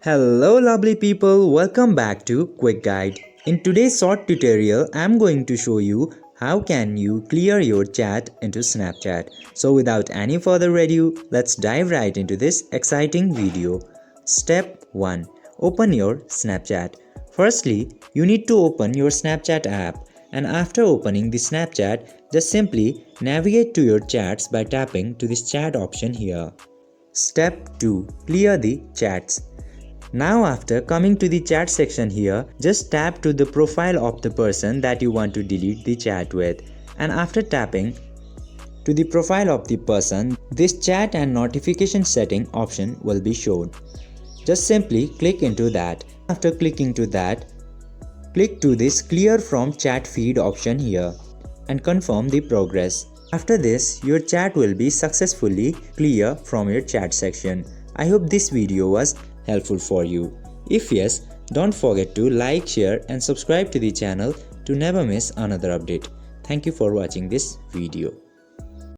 Hello lovely people, welcome back to Quick Guide. In today's short tutorial, I'm going to show you how can you clear your chat into Snapchat. So without any further ado, let's dive right into this exciting video. Step 1. Open your Snapchat. Firstly, you need to open your Snapchat app, and after opening the Snapchat, just simply navigate to your chats by tapping to this chat option here. Step 2. Clear the chats. Now after coming to the chat section here, just tap to the profile of the person that you want to delete the chat with, and after tapping to the profile of the person, this chat and notification setting option will be shown. Just simply click into that. After clicking to that, click to this clear from chat feed option here and confirm the progress. After this, your chat will be successfully clear from your chat section. I hope this video was helpful for you. If yes, don't forget to like, share and subscribe to the channel to never miss another update. Thank you for watching this video.